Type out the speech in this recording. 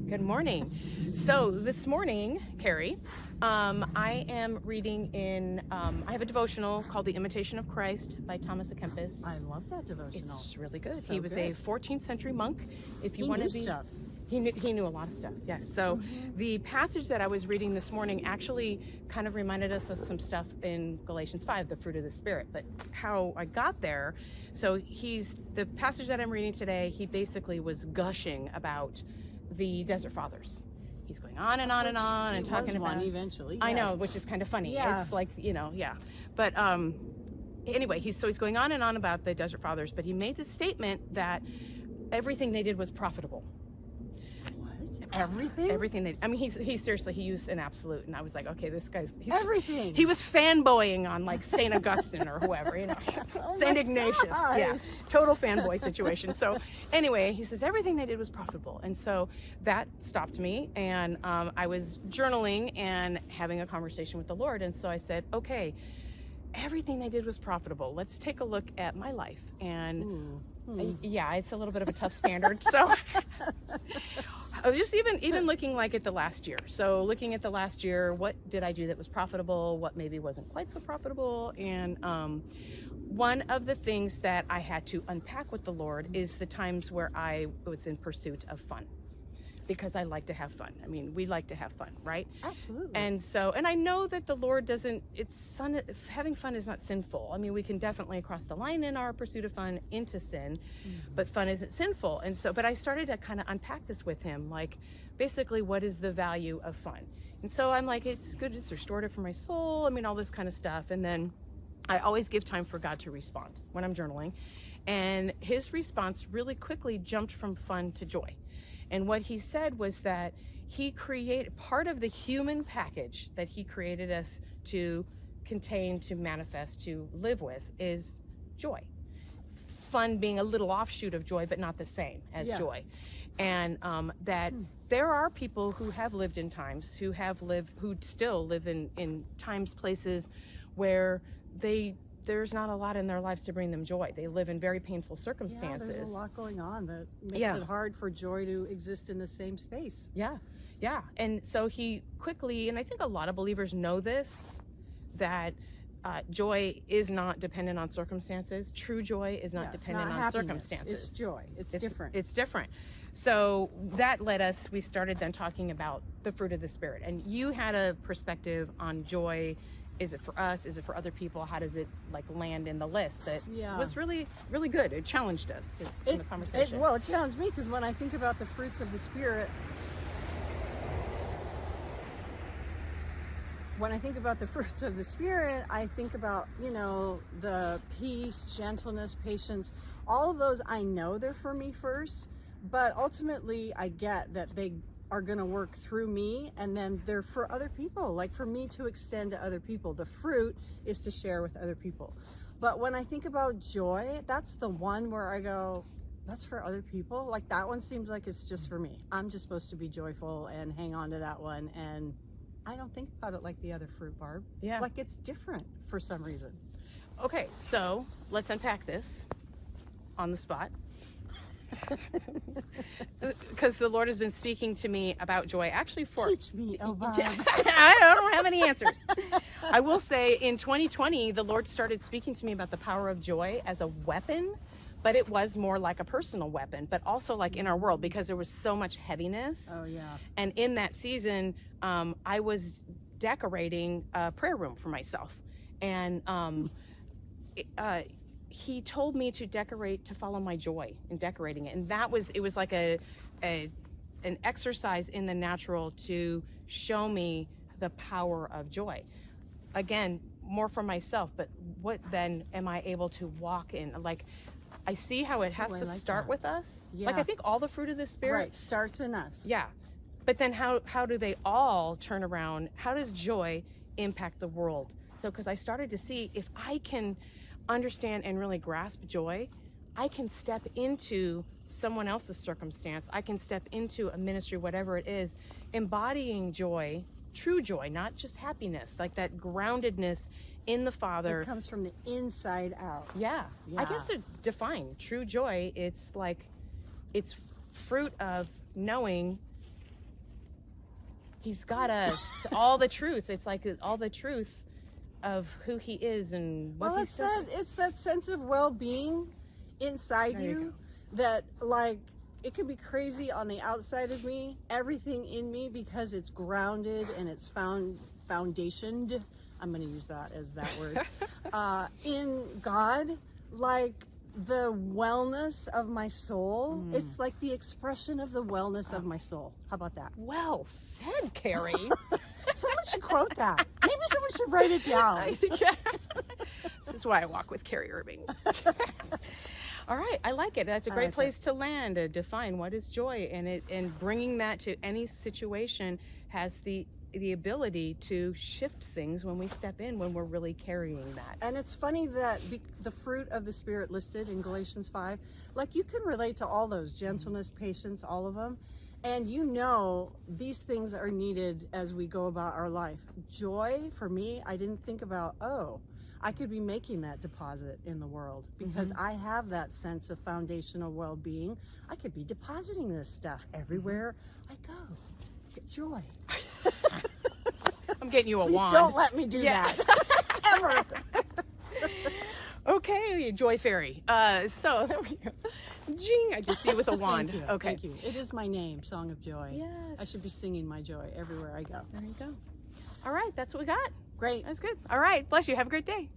Good morning. So this morning, Carrie, I am reading in, I have a devotional called The Imitation of Christ by Thomas A. Kempis. I love that devotional. It's really good. So He was a 14th century monk. If you want to be, stuff. He knew a lot of stuff, yes. So the passage that I was reading this morning actually kind of reminded us of some stuff in Galatians 5, the fruit of the Spirit. But how I got there, so the passage that I'm reading today, he basically was gushing about the Desert Fathers. He's going on and on and on and talking about one eventually. I know, yes. which is kind of funny. Yeah. It's like, yeah. But anyway, he's going on and on about the Desert Fathers, but he made the statement that everything they did was profitable. Everything? Everything they, I mean, he seriously, he used an absolute, and I was like, okay, he's everything. He was fanboying on like Saint Augustine or whoever, Saint Ignatius. gosh. Yeah, total fanboy situation. So anyway, he says everything they did was profitable, and so that stopped me, and I was journaling and having a conversation with the Lord, and so I said, okay, everything they did was profitable. Let's take a look at my life, and yeah, it's a little bit of a tough standard. So I was just even looking like at the last year. So looking at the last year, what did I do that was profitable? What maybe wasn't quite so profitable? And one of the things that I had to unpack with the Lord is the times where I was in pursuit of fun. Because I like to have fun. I mean, we like to have fun, right? Absolutely. And so, and I know that the Lord doesn't, having fun is not sinful. I mean, we can definitely cross the line in our pursuit of fun into sin, but fun isn't sinful. And so, but I started to kind of unpack this with him, like basically what is the value of fun? And so I'm like, it's good, it's restorative for my soul. I mean, all this kind of stuff. And then I always give time for God to respond when I'm journaling. And his response really quickly jumped from fun to joy. And what he said was that he created part of the human package that he created us to contain, to manifest, to live with is joy. Fun being a little offshoot of joy, but not the same as joy. And that there are people who have lived in times, who still live in times, places where there's not a lot in their lives to bring them joy. They live in very painful circumstances. Yeah, there's a lot going on that makes it hard for joy to exist in the same space. Yeah. And so he quickly, and I think a lot of believers know this, that joy is not dependent on circumstances. True joy is not dependent on circumstances. It's joy. It's different. It's different. So that we started then talking about the fruit of the Spirit. And you had a perspective on joy. Is it for us? Is it for other people? How does it like land in the list? That was really, really good. It challenged us in the conversation. It challenged me because when I think about the fruits of the Spirit, I think about, the peace, gentleness, patience, all of those. I know they're for me first, but ultimately I get that they are going to work through me, and then they're for other people, like for me to extend to other people. The fruit is to share with other people. But when I think about joy, that's the one where I go, that's for other people. Like that one seems like it's just for me. I'm just supposed to be joyful and hang on to that one. And I don't think about it like the other fruit, Barb. Yeah. Like it's different for some reason. Okay, so let's unpack this on the spot. Because the Lord has been speaking to me about joy actually Teach me, Elvira. I don't have any answers. I will say in 2020 the Lord started speaking to me about the power of joy as a weapon, but it was more like a personal weapon, but also like in our world, because there was so much heaviness. Oh yeah. And in that season I was decorating a prayer room for myself, and he told me to decorate, to follow my joy in decorating it. And it was like an exercise in the natural to show me the power of joy. Again, more for myself, but what then am I able to walk in? Like, I see how it has to start with us. Yeah. Like, I think all the fruit of the Spirit starts in us. Yeah. But then how do they all turn around? How does joy impact the world? So, because I started to see, if I can understand and really grasp joy, I can step into someone else's circumstance. I can step into a ministry, whatever it is, embodying joy, true joy, not just happiness, like that groundedness in the Father. It comes from the inside out. Yeah. I guess to define true joy, it's like, it's fruit of knowing He's got us all the truth. It's like all the truth of who he is and what Well, he's done. it's that sense of well-being inside There you you that, like, it can be crazy on the outside of me, everything in me, because it's grounded and it's foundationed. I'm going to use that as that word. In God, like the wellness of my soul. It's like the expression of the wellness of my soul. How about that? Well said, Carrie. Someone should quote that. Maybe someone should write it down. Yeah. This is why I walk with Carrie Irving. All right, I like it. That's a great like place to land, to define what is joy, and bringing that to any situation has the ability to shift things when we step in, when we're really carrying that. And it's funny that the fruit of the Spirit listed in Galatians 5, like, you can relate to all those: gentleness, patience, all of them. And you know these things are needed as we go about our life. Joy, for me, I didn't think about, I could be making that deposit in the world because I have that sense of foundational well-being. I could be depositing this stuff everywhere I go. Joy. I'm getting you a Please wand. don't let me do that. Ever. Okay, Joy Fairy. So there we go. Jing, I just see you with a wand. Thank you. Okay. Thank you. It is my name, Song of Joy. Yes. I should be singing my joy everywhere I go. There you go. All right, that's what we got. Great. That's good. All right, bless you. Have a great day.